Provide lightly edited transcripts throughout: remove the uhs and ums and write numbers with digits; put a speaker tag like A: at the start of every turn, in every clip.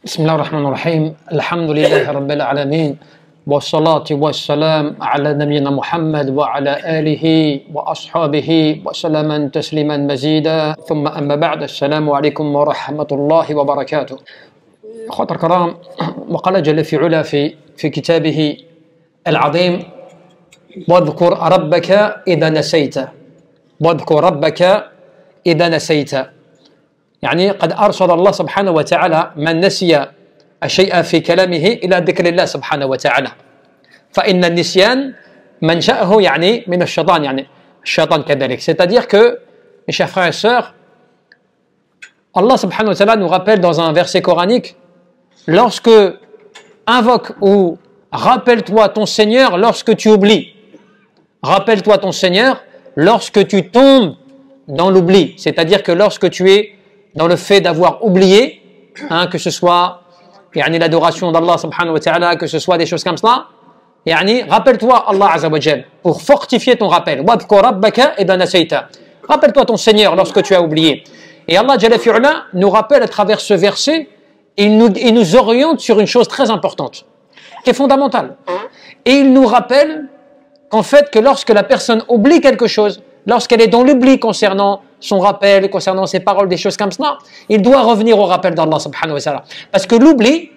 A: بسم الله الرحمن الرحيم الحمد لله رب العالمين والصلاة والسلام على نبينا محمد وعلى آله وأصحابه وسلم تسليما مزيدا ثم أما بعد السلام عليكم ورحمة الله وبركاته. أخوة الكرام، وقال جل في علا في كتابه العظيم: واذكر ربك إذا نسيت واذكر ربك إذا نسيت. يعني قد أرشد الله سبحانه وتعالى من نسي الشيء في كلامه إلى ذكر الله سبحانه وتعالى، فإن النسيان منشأه يعني من الشيطان، يعني الشيطان كذلك. C'est-à-dire que, mes chers frères et sœurs, Allah subhanahu wa ta'ala nous rappelle dans un verset coranique: lorsque invoque ou rappelle-toi ton Seigneur lorsque tu oublies. Rappelle-toi ton Seigneur lorsque tu tombes dans l'oubli, c'est-à-dire que lorsque tu es dans le fait d'avoir oublié, que ce soit l'adoration d'Allah subhanahu wa ta'ala, que ce soit des choses comme cela, rappelle-toi Allah azza wa jal, pour fortifier ton rappel. Rappelle-toi ton Seigneur lorsque tu as oublié. Et Allah jalla fi'ala nous rappelle à travers ce verset, il nous oriente sur une chose très importante, qui est fondamentale. Et il nous rappelle qu'en fait, que lorsque la personne oublie quelque chose, lorsqu'elle est dans l'oubli concernant son rappel, concernant ses paroles, des choses comme cela, il doit revenir au rappel d'Allah subhanahu wa ta'ala. Parce que l'oubli,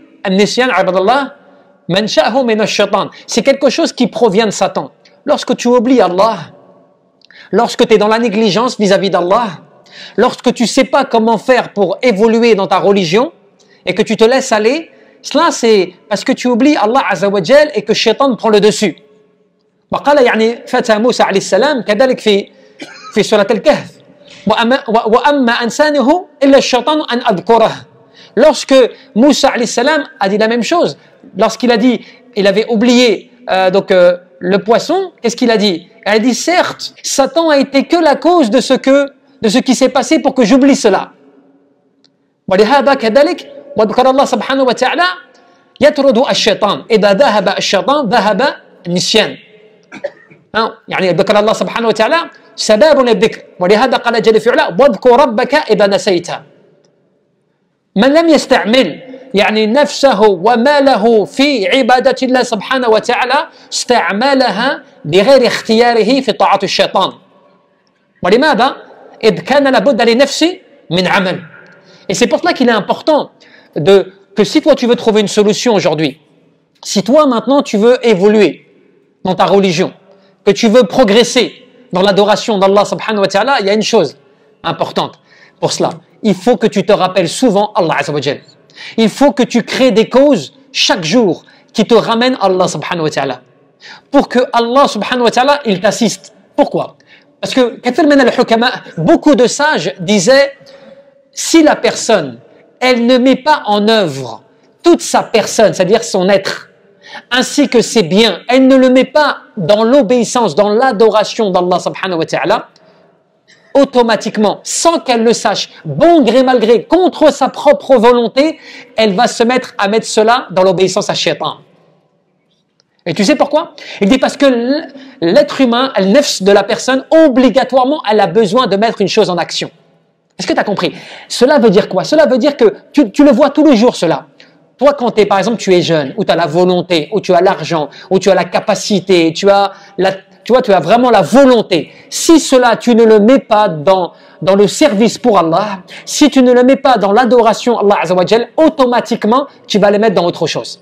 A: c'est quelque chose qui provient de Satan. Lorsque tu oublies Allah, lorsque tu es dans la négligence vis-à-vis d'Allah, lorsque tu ne sais pas comment faire pour évoluer dans ta religion et que tu te laisses aller, cela c'est parce que tu oublies Allah azza wa jal et que Shaitan prend le dessus. وقال فتى موسى عليه السلام كذلك في سورة الكهف: وأما أنسانه إلا الشيطان أن أذكره. Lorsque Moussa alayhi salam a dit la même chose, lorsqu'il a dit, il avait oublié le poisson, qu'est-ce qu'il a dit? Il a dit: certes, Satan a été que la cause de ce qui s'est passé pour que j'oublie cela. ولهذا كذلك وذكر الله سبحانه وتعالى يطرد الشيطان إذا ذهب الشيطان ذهب النسيان. ذكر الله سبحانه وتعالى سباب للذكر، ولهذا قال جل في علا: واذكر ربك إذا نسيت. من لم يستعمل نفسه وماله في عبادة الله سبحانه وتعالى استعملها بغير اختياره في طاعة الشيطان. ولماذا؟ إذ كان لابد لنفسه من عمل. Et c'est pour cela qu'il est important que si toi tu veux trouver une solution aujourd'hui, si toi maintenant tu veux évoluer dans ta religion, que tu veux progresser dans l'adoration d'Allah subhanahu wa ta'ala, il y a une chose importante pour cela. Il faut que tu te rappelles souvent Allah azza wa jal. Il faut que tu crées des causes chaque jour qui te ramènent Allah subhanahu wa ta'ala. Pour que Allah subhanahu wa ta'ala, il t'assiste. Pourquoi? Parce que beaucoup de sages disaient: si la personne, elle ne met pas en œuvre toute sa personne, c'est-à-dire son être, ainsi que ses biens, elle ne le met pas dans l'obéissance, dans l'adoration d'Allah subhanahu wa ta'ala, automatiquement, sans qu'elle le sache, bon gré mal gré, contre sa propre volonté, elle va se mettre à mettre cela dans l'obéissance à Shaitan. Et tu sais pourquoi? Il dit parce que l'être humain, le nefs de la personne, obligatoirement, elle a besoin de mettre une chose en action. Est-ce que tu as compris? Cela veut dire quoi? Cela veut dire que tu le vois tous les jours, cela. Toi, quand par exemple, tu es jeune, ou tu as la volonté, ou tu as l'argent, ou tu as la capacité, tu as vraiment la volonté. Si cela, tu ne le mets pas dans le service pour Allah, si tu ne le mets pas dans l'adoration Allah azza wa jal, automatiquement, tu vas le mettre dans autre chose.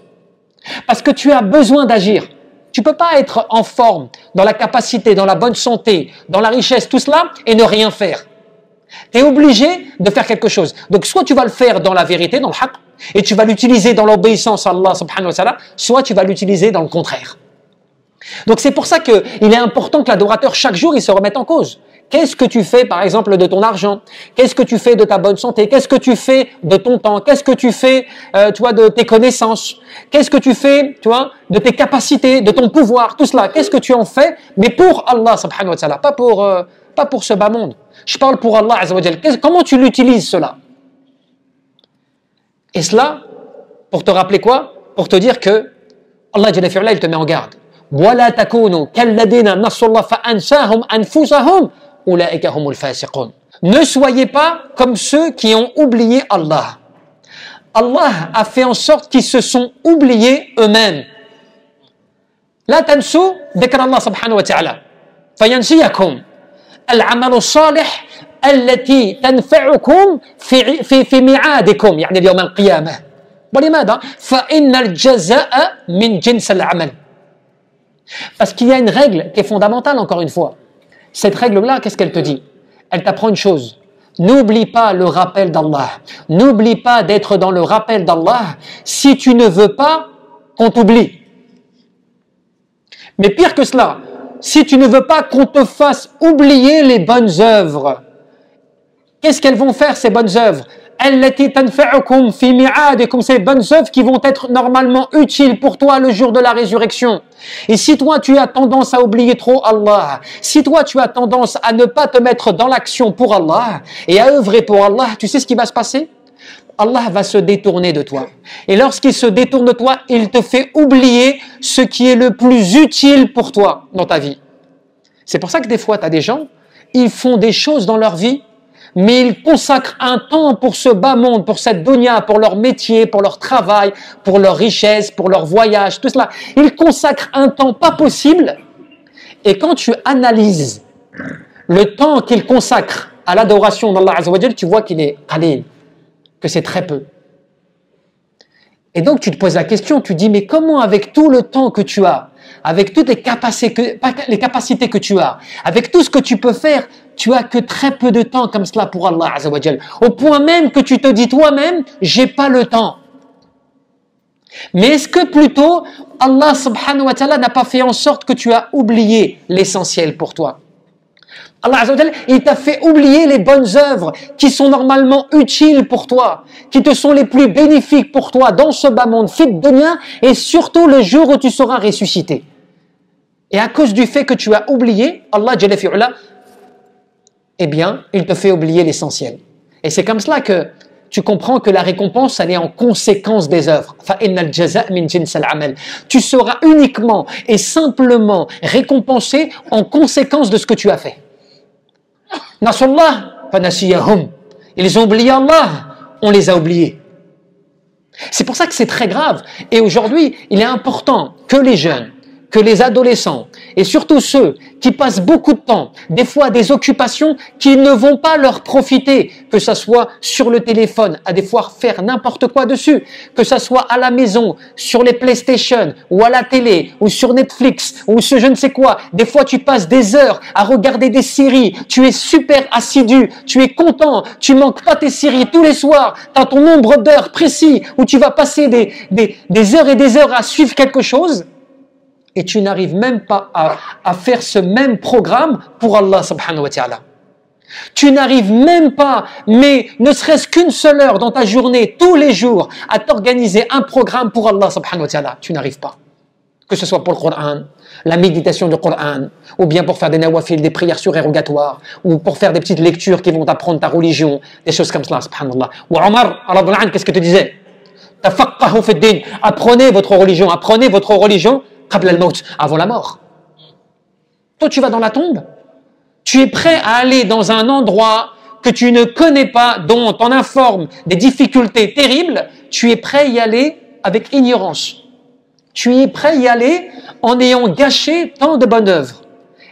A: Parce que tu as besoin d'agir. Tu peux pas être en forme, dans la capacité, dans la bonne santé, dans la richesse, tout cela, et ne rien faire. Tu es obligé de faire quelque chose. Donc, soit tu vas le faire dans la vérité, dans le haqq, et tu vas l'utiliser dans l'obéissance à Allah subhanahu wa ta'ala, soit tu vas l'utiliser dans le contraire. Donc, c'est pour ça qu'il est important que l'adorateur, chaque jour, il se remette en cause. Qu'est-ce que tu fais, par exemple, de ton argent? Qu'est-ce que tu fais de ta bonne santé? Qu'est-ce que tu fais de ton temps? Qu'est-ce que tu fais, de tes connaissances? Qu'est-ce que tu fais, de tes capacités, de ton pouvoir? Tout cela, qu'est-ce que tu en fais? Mais pour Allah subhanahu wa ta'ala, pas pour ce bas monde. Je parle pour Allah azza wa jal. Comment tu l'utilises cela? Et cela, pour te rappeler quoi? Pour te dire que Allah jalla fi'ala, il te met en garde. وَلَا تَكُونُوا كَالَّذِينَ نَسُوا اللَّهَ فَأَنْسَاهُمْ أَنفُسَهُمْ أُولَئِكَ هُمُ الْفَاسِقُونَ. Ne soyez pas comme ceux qui ont oublié Allah. Allah a fait en sorte qu'ils se sont oubliés eux-mêmes. لا تنسوا ذكر الله سبحانه وتعالى فينسيكم العمل الصالح التي تنفعكم في ميعادكم يعني اليوم القيامة. ولماذا؟ فإن الجزاء من جنس العمل. Parce qu'il y a une règle qui est fondamentale, encore une fois. Cette règle-là, qu'est-ce qu'elle te dit? Elle t'apprend une chose. N'oublie pas le rappel d'Allah. N'oublie pas d'être dans le rappel d'Allah si tu ne veux pas qu'on t'oublie. Mais pire que cela, si tu ne veux pas qu'on te fasse oublier les bonnes œuvres, qu'est-ce qu'elles vont faire ces bonnes œuvres? Ces bonnes œuvres qui vont être normalement utiles pour toi le jour de la résurrection. Et si toi tu as tendance à oublier trop Allah, si toi tu as tendance à ne pas te mettre dans l'action pour Allah et à œuvrer pour Allah, tu sais ce qui va se passer? Allah va se détourner de toi. Et lorsqu'il se détourne de toi, il te fait oublier ce qui est le plus utile pour toi dans ta vie. C'est pour ça que des fois tu as des gens, ils font des choses dans leur vie, mais ils consacrent un temps pour ce bas monde, pour cette dunya, pour leur métier, pour leur travail, pour leur richesse, pour leur voyage, tout cela. Ils consacrent un temps pas possible. Et quand tu analyses le temps qu'ils consacrent à l'adoration d'Allah Azza wa Jal, tu vois qu'il est qalil, que c'est très peu. Et donc tu te poses la question, tu dis, mais comment avec tout le temps que tu as, avec toutes les capacités que tu as, avec tout ce que tu peux faire, tu as que très peu de temps comme cela pour Allah Azza wa Jal. Au point même que tu te dis toi-même, j'ai pas le temps. Mais est-ce que plutôt Allah subhanahu wa ta'ala n'a pas fait en sorte que tu as oublié l'essentiel pour toi? Allah Azza wa Jal, il t'a fait oublier les bonnes œuvres qui sont normalement utiles pour toi, qui te sont les plus bénéfiques pour toi dans ce bas monde, fit dunya, et surtout le jour où tu seras ressuscité. Et à cause du fait que tu as oublié, Allah Jalla fi'ula, eh bien, il te fait oublier l'essentiel. Et c'est comme cela que tu comprends que la récompense, elle est en conséquence des œuvres. Tu seras uniquement et simplement récompensé en conséquence de ce que tu as fait. Nasallah, fanasiyahum. Ils ont oublié Allah, on les a oubliés. C'est pour ça que c'est très grave. Et aujourd'hui, il est important que les jeunes, que les adolescents, et surtout ceux qui passent beaucoup de temps, des fois à des occupations qui ne vont pas leur profiter, que ça soit sur le téléphone, à des fois faire n'importe quoi dessus, que ça soit à la maison, sur les PlayStation, ou à la télé, ou sur Netflix, ou sur je ne sais quoi. Des fois tu passes des heures à regarder des séries, tu es super assidu, tu es content, tu manques pas tes séries tous les soirs, tu as ton nombre d'heures précis où tu vas passer des heures et des heures à suivre quelque chose, et tu n'arrives même pas à faire ce même programme pour Allah subhanahu wa ta'ala. Tu n'arrives même pas, mais ne serait-ce qu'une seule heure dans ta journée, tous les jours, à t'organiser un programme pour Allah subhanahu wa ta'ala. Tu n'arrives pas. Que ce soit pour le Coran, la méditation du Coran, ou bien pour faire des nawafil, des prières surérogatoires, ou pour faire des petites lectures qui vont t'apprendre ta religion, des choses comme cela, subhanallah. Ou Omar, qu'est-ce que tu disais? Tafaqahu fi din. Apprenez votre religion, avant la mort. Toi, tu vas dans la tombe. Tu es prêt à aller dans un endroit que tu ne connais pas, dont on t'en informe des difficultés terribles. Tu es prêt à y aller avec ignorance. Tu es prêt à y aller en ayant gâché tant de bonnes œuvres.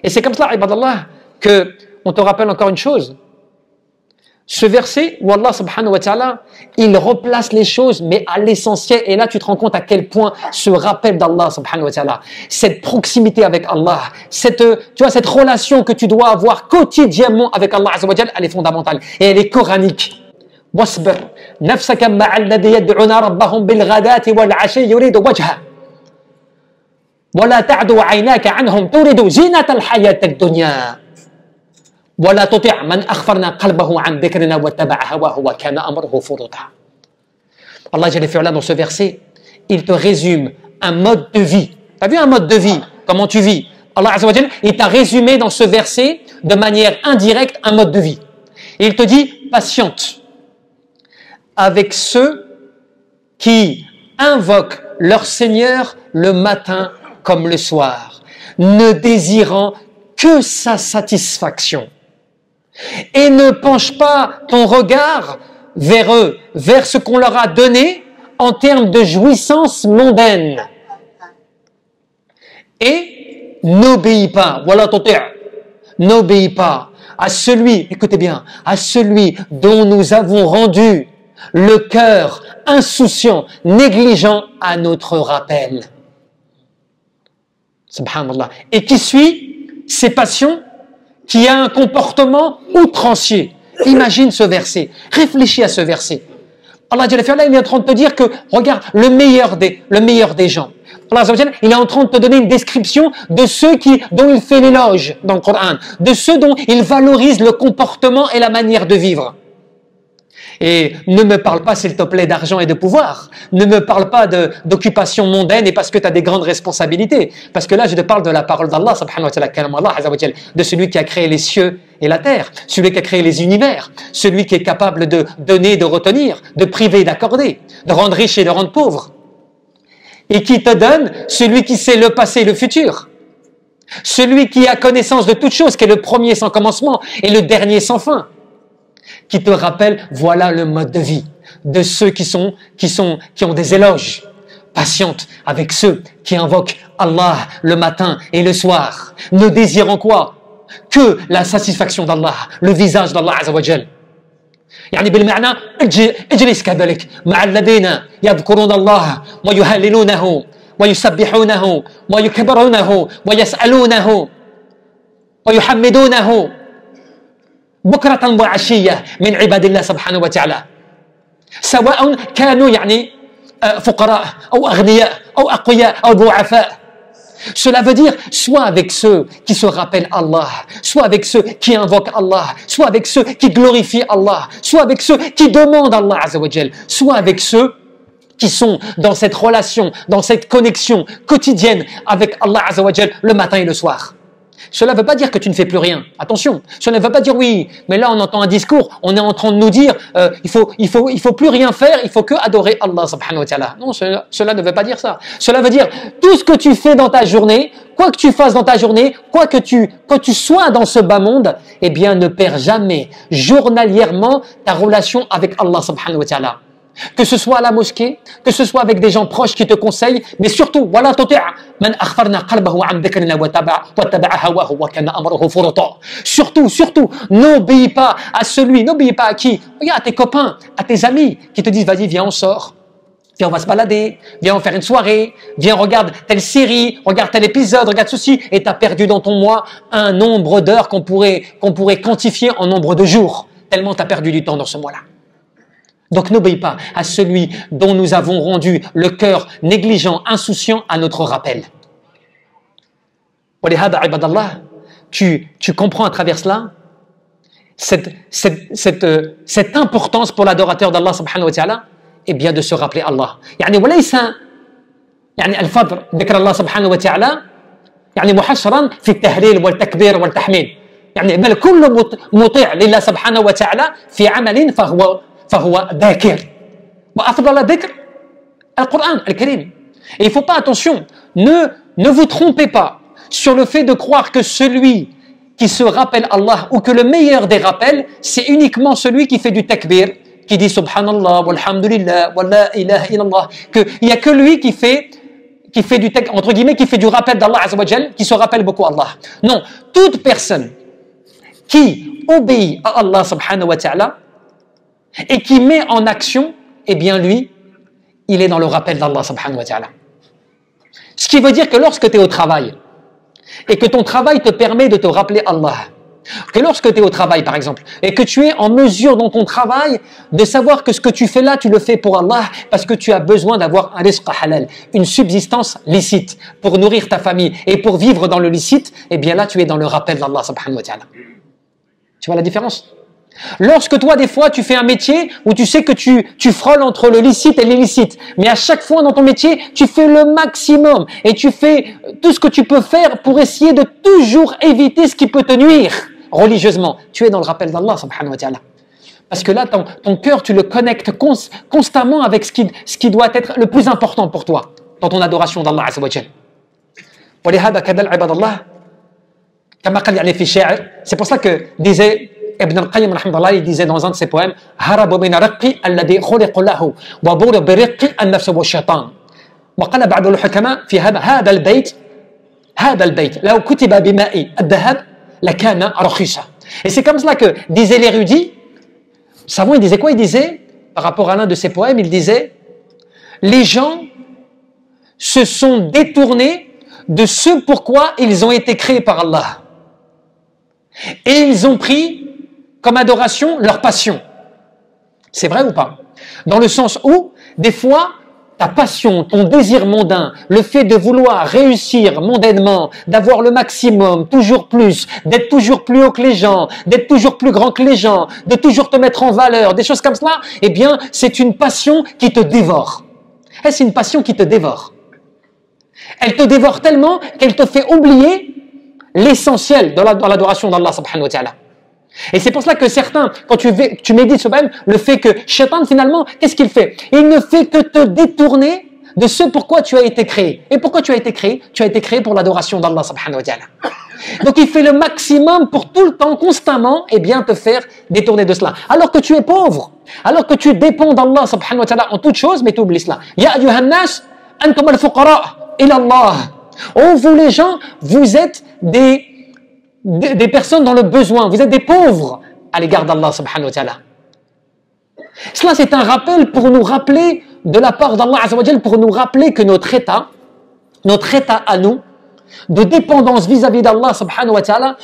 A: Et c'est comme cela, ibadallah, que on te rappelle encore une chose. Ce verset où Allah subhanahu wa ta'ala, il replace les choses, mais à l'essentiel. Et là, tu te rends compte à quel point ce rappel d'Allah subhanahu wa ta'ala, cette proximité avec Allah, cette relation que tu dois avoir quotidiennement avec Allah azza wa jalla, elle est fondamentale. Et elle est coranique. واصبر نفسك مع الذي يدعون ربهم بالغداة والعشي يريد وجهه ولا تعد عيناك عنهم تريد زينة الحياة الدنيا ولا تطع من أغفلنا قلبه عن ذكرنا واتبع هواه وكان أمره فرطا. Allah Jalla fi'ala dans ce verset, il te résume un mode de vie. Tu as vu un mode de vie? Comment tu vis? Allah Azza wa Jalla, il t'a résumé dans ce verset de manière indirecte un mode de vie. Et il te dit, patiente avec ceux qui invoquent leur Seigneur le matin comme le soir, ne désirant que sa satisfaction. Et ne penche pas ton regard vers eux, vers ce qu'on leur a donné en termes de jouissance mondaine. Et n'obéis pas, voilà n'obéis pas à celui, écoutez bien, à celui dont nous avons rendu le cœur insouciant, négligent à notre rappel. Subhanallah. Et qui suit ses passions, qui a un comportement outrancier. Imagine ce verset, réfléchis à ce verset. Allah il est en train de te dire que, regarde, le meilleur des gens. Allah il est en train de te donner une description de ceux dont il fait l'éloge dans le Coran, de ceux dont il valorise le comportement et la manière de vivre. Et ne me parle pas, s'il te plaît, d'argent et de pouvoir. Ne me parle pas d'occupation mondaine et parce que tu as des grandes responsabilités. Parce que là, je te parle de la parole d'Allah, subhanahu wa ta'ala, de celui qui a créé les cieux et la terre, celui qui a créé les univers, celui qui est capable de donner, de retenir, de priver, d'accorder, de rendre riche et de rendre pauvre. Et qui te donne celui qui sait le passé et le futur. Celui qui a connaissance de toutes choses, qui est le premier sans commencement et le dernier sans fin. Qui te rappelle, voilà le mode de vie de ceux qui ont des éloges, patiente avec ceux qui invoquent Allah le matin et le soir, ne désirant quoi? Que la satisfaction d'Allah, le visage d'Allah Azza wa Jal. يعني بالمعنى اجلس كذلك مع الذين يذكرون الله ويهللونه ويسبحونه ويكبرونه ويسألونه ويحمدونه بكرة وعشية من عباد الله سبحانه وتعالى سواء كانوا يعني فقراء أو أغنياء أو أقوياء أو ضعفاء. Cela veut dire soit avec ceux qui se rappellent Allah, soit avec ceux qui invoquent Allah, soit avec ceux qui glorifient Allah, soit avec ceux qui demandent Allah Azza wa Jal, soit avec ceux qui sont dans cette relation, dans cette connexion quotidienne avec Allah Azza wa Jal le matin et le soir. Cela ne veut pas dire que tu ne fais plus rien. Attention, cela ne veut pas dire oui, mais là on entend un discours, on est en train de nous dire il faut plus rien faire, il faut que adorer Allah subhanahu wa ta'ala. Non, cela ne veut pas dire ça. Cela veut dire tout ce que tu fais dans ta journée, quoi que tu fasses dans ta journée, quoi que tu sois dans ce bas monde, eh bien ne perds jamais journalièrement ta relation avec Allah subhanahu wa ta'ala. Que ce soit à la mosquée, que ce soit avec des gens proches qui te conseillent, mais surtout, voilà surtout, n'obéis pas à celui, n'obéis pas à qui? Regarde, à tes copains, à tes amis qui te disent, vas-y, viens, on sort. Viens, on va se balader. Viens, on va faire une soirée. Viens, regarde telle série, regarde tel épisode, regarde ceci. Et tu as perdu dans ton mois un nombre d'heures qu'on pourrait quantifier en nombre de jours. Tellement tu as perdu du temps dans ce mois-là. Donc n'obéis pas à celui dont nous avons rendu le cœur négligent, insouciant à notre rappel. Tu comprends à travers cela cette importance pour l'adorateur d'Allah subhanahu wa ta'ala, et bien de se rappeler Allah. يعني وليس يعني الفضل ذكر الله سبحانه وتعالى يعني محشرا في التهليل والتكبير والتحميد. يعني بل كل مطيع لله سبحانه وتعالى في عمل فهو ذاكر وأفضل ذكر القرآن الكريم. Et il ne faut pas, attention, ne vous trompez pas sur le fait de croire que celui qui se rappelle Allah ou que le meilleur des rappels, c'est uniquement celui qui fait du takbir, qui dit subhanallah, walhamdulillah, wa la ilaha illallah, qu'il n'y a que lui qui fait du entre guillemets, qui fait du rappel d'Allah Azza wa Jal, qui se rappelle beaucoup Allah. Non, toute personne qui obéit à Allah subhanahu wa ta'ala et qui met en action, eh bien lui, il est dans le rappel d'Allah subhanahu wa ta'ala. Ce qui veut dire que lorsque tu es au travail, et que ton travail te permet de te rappeler Allah, que lorsque tu es au travail par exemple, et que tu es en mesure dans ton travail de savoir que ce que tu fais là, tu le fais pour Allah, parce que tu as besoin d'avoir un rizq halal, une subsistance licite, pour nourrir ta famille, et pour vivre dans le licite, eh bien là tu es dans le rappel d'Allah subhanahu wa ta'ala. Tu vois la différence? Lorsque toi, des fois, tu fais un métier où tu sais que tu frôles entre le licite et l'illicite, mais à chaque fois dans ton métier, tu fais le maximum et tu fais tout ce que tu peux faire pour essayer de toujours éviter ce qui peut te nuire religieusement. Tu es dans le rappel d'Allah subhanahu wa ta'ala. Parce que là, ton cœur, tu le connectes constamment avec ce qui doit être le plus important pour toi dans ton adoration d'Allah azza wa jal. C'est pour ça que disait Ibn al-Qayyim rahimahullah, il disait dans un de ses poèmes harabu min riqqi alladhi khuliqa lahu wa buru bi riqqi an-nafs wa ash-shaytan. وقال بعض الحكماء في هذا البيت لو كتب بماء الذهب لكان رخيصا. Et c'est comme cela que disaient l'érudit. Savant, il disait quoi? Il disait, par rapport à l'un de ses poèmes, il disait les gens se sont détournés de ce pourquoi ils ont été créés par Allah. Et ils ont pris comme adoration leur passion. C'est vrai ou pas? Dans le sens où, des fois, ta passion, ton désir mondain, le fait de vouloir réussir mondainement, d'avoir le maximum, toujours plus, d'être toujours plus haut que les gens, d'être toujours plus grand que les gens, de toujours te mettre en valeur, des choses comme cela, eh bien, c'est une passion qui te dévore. Et c'est une passion qui te dévore. Elle te dévore tellement qu'elle te fait oublier l'essentiel dans l'adoration d'Allah subhanahu wa ta'ala. Et c'est pour cela que certains, quand tu médites sur même le fait que Shaitan finalement, qu'est-ce qu'il fait? Il ne fait que te détourner de ce pourquoi tu as été créé. Et pourquoi tu as été créé? Tu as été créé pour l'adoration d'Allah subhanahu wa ta'ala. Donc il fait le maximum pour tout le temps, constamment, et bien te faire détourner de cela. Alors que tu es pauvre, alors que tu dépends d'Allah subhanahu wa ta'ala en toutes choses, mais tu oublies cela. Ya ayyuhan nas, antum al-fuqara ila Allah. Oh vous les gens, vous êtes des personnes dans le besoin, vous êtes des pauvres à l'égard d'Allah subhanahu wa ta'ala. Cela c'est un rappel pour nous rappeler de la part d'Allah azza wa jal, pour nous rappeler que notre état à nous, de dépendance vis-à-vis d'Allah subhanahu wa ta'ala,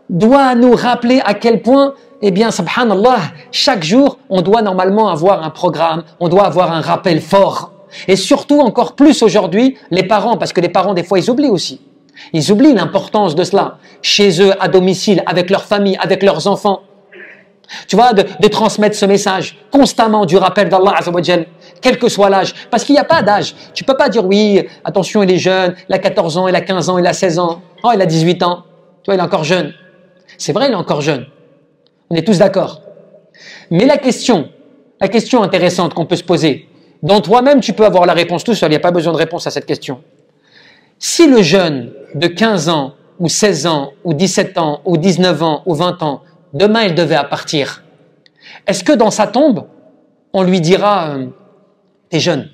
A: doit nous rappeler à quel point, eh bien subhanallah, chaque jour on doit normalement avoir un programme, on doit avoir un rappel fort. Et surtout encore plus aujourd'hui, les parents, parce que les parents des fois ils oublient aussi. Ils oublient l'importance de cela, chez eux, à domicile, avec leur famille, avec leurs enfants. Tu vois, de transmettre ce message constamment du rappel d'Allah azza wa jal, quel que soit l'âge. Parce qu'il n'y a pas d'âge. Tu peux pas dire, oui, attention, il est jeune, il a 14 ans, il a 15 ans, il a 16 ans, oh, il a 18 ans. Tu vois, il est encore jeune. C'est vrai, il est encore jeune. On est tous d'accord. Mais la question intéressante qu'on peut se poser, dont toi-même tu peux avoir la réponse tout seul, il n'y a pas besoin de réponse à cette question. Si le jeune de 15 ans, ou 16 ans, ou 17 ans, ou 19 ans, ou 20 ans, demain il devait partir, est-ce que dans sa tombe, on lui dira t'es jeune,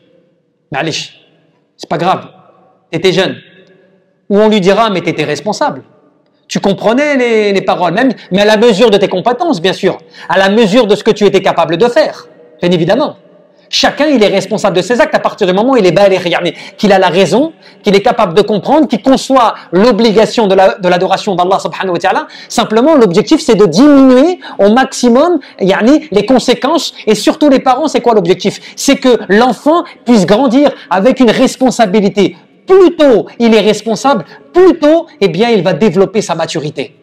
A: ma'alish, c'est pas grave, t'étais jeune, ou on lui dira mais t'étais responsable, tu comprenais les paroles, même, mais à la mesure de tes compétences, bien sûr, à la mesure de ce que tu étais capable de faire, bien évidemment. Chacun, il est responsable de ses actes à partir du moment où il est baligh, qu'il a la raison, qu'il est capable de comprendre, qu'il conçoit l'obligation de l'adoration d'Allah subhanahu wa ta'ala. Simplement, l'objectif, c'est de diminuer au maximum les conséquences. Et surtout les parents, c'est quoi l'objectif? C'est que l'enfant puisse grandir avec une responsabilité. Plus tôt il est responsable, plus tôt, eh bien, il va développer sa maturité.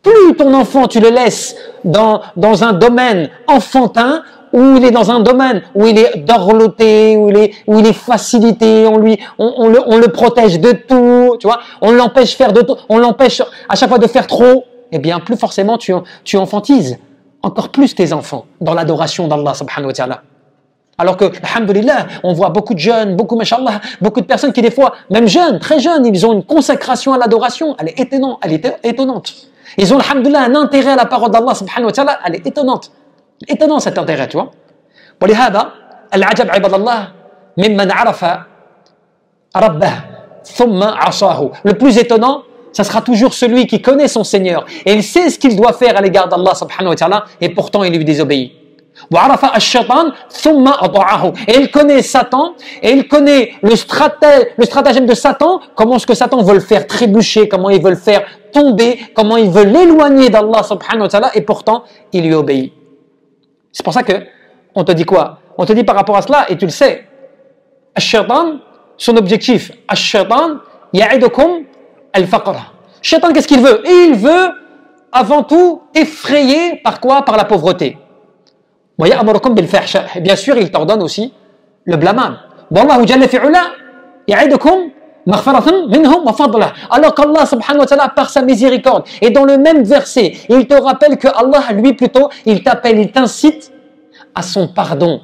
A: Plus ton enfant, tu le laisses dans un domaine enfantin, où il est dans un domaine où il est dorloté, où il est facilité, on le protège de tout, tu vois, on l'empêche faire de tout, on l'empêche à chaque fois de faire trop, eh bien plus forcément tu enfantises encore plus tes enfants dans l'adoration d'Allah subhanahu wa ta'ala. Alors que, alhamdulillah, on voit beaucoup de jeunes, beaucoup de personnes qui des fois, même jeunes, très jeunes, ils ont une consécration à l'adoration, elle est étonnante. Ils ont, alhamdulillah, un intérêt à la parole d'Allah subhanahu wa ta'ala, elle est étonnante. Étonnant cet intérêt, tu vois. ولهذا العجب عباد الله ممن عرف ربه ثم عصاه. Le plus étonnant, ça sera toujours celui qui connaît son Seigneur et il sait ce qu'il doit faire à l'égard d'Allah subhanahu wa ta'ala et pourtant il lui désobéit. وعرف الشيطان ثم أطاعه. Et il connaît Satan et il connaît le stratagème de Satan, comment est-ce que Satan veut le faire trébucher, comment il veut le faire tomber, comment il veut l'éloigner d'Allah subhanahu wa ta'ala et pourtant il lui obéit. C'est pour ça que on te dit quoi? On te dit par rapport à cela, et tu le sais, Ash-Shaytan, son objectif, Ash-Shaytan, ya'idukum al-faqr. Shaytan, qu'est-ce qu'il veut? Et il veut, avant tout, effrayer par quoi? Par la pauvreté. Wa ya'murukum bil-fahsha. Et bien sûr, il t'ordonne aussi le blâmage. Wallahu jalla fi'ula, ya'idukum maghfiratan minhum wa fadlah. Alors qu'Allah subhanahu wa ta'ala, par sa miséricorde, et dans le même verset, il te rappelle que Allah, lui plutôt, il t'appelle, il t'incite à son pardon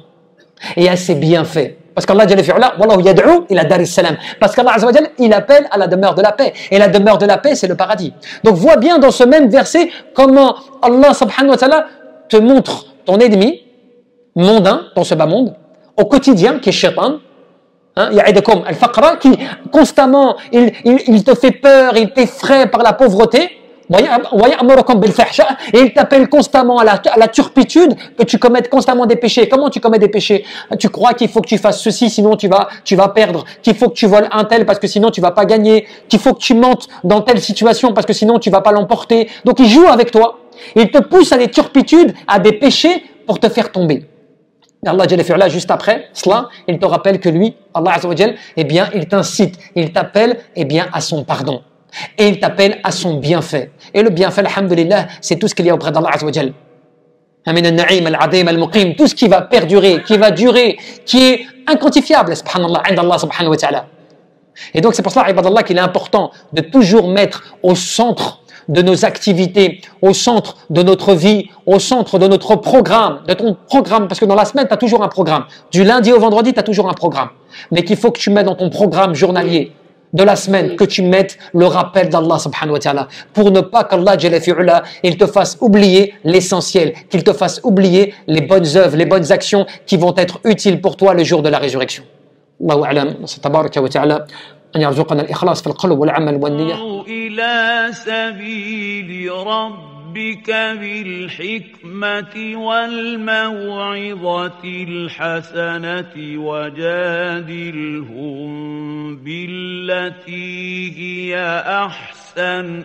A: et à ses bienfaits. Parce qu'Allah Jalla fi'ala, wallahu yad'u ila daris salam. Parce qu'Allah Azza wa Jalla, il appelle à la demeure de la paix. Et la demeure de la paix, c'est le paradis. Donc vois bien dans ce même verset comment Allah subhanahu wa ta'ala te montre ton ennemi mondain dans ce bas monde, au quotidien, qui est Shaitan, ya'idukum al-faqra, qui constamment, il te fait peur, il t'effraie par la pauvreté, et il t'appelle constamment à la turpitude, que tu commettes constamment des péchés. Comment tu commets des péchés? Tu crois qu'il faut que tu fasses ceci, sinon tu vas perdre, qu'il faut que tu voles un tel parce que sinon tu vas pas gagner, qu'il faut que tu mentes dans telle situation parce que sinon tu vas pas l'emporter. Donc il joue avec toi, il te pousse à des turpitudes, à des péchés pour te faire tomber. Allah Jalla fi'ala, juste après cela, il te rappelle que lui, Allah Azza wa Jalla, eh bien, il t'incite, il t'appelle, eh bien, à son pardon. Et il t'appelle à son bienfait. Et le bienfait, alhamdulillah, c'est tout ce qu'il y a auprès d'Allah Azza wa Jalla. Tout ce qui va perdurer, qui va durer, qui est inquantifiable, subhanallah, Allah subhanahu wa ta'ala. Et donc, c'est pour cela, ibadallah, qu'il est important de toujours mettre au centre de nos activités, au centre de notre vie, au centre de notre programme, de ton programme, parce que dans la semaine, tu as toujours un programme. Du lundi au vendredi, tu as toujours un programme. Mais qu'il faut que tu mettes dans ton programme journalier de la semaine, que tu mettes le rappel d'Allah subhanahu wa ta'ala, pour ne pas qu'Allah Jalla fi'ala, il te fasse oublier l'essentiel, qu'il te fasse oublier les bonnes œuvres, les bonnes actions qui vont être utiles pour toi le jour de la résurrection. Allahu a'lam, tabaraka wa ta'ala. أن يرزقنا الإخلاص في القلب والعمل والنية.
B: إلى سبيل ربك بالحكمة والموعظة الحسنة وجادلهم بالتي هي أحسن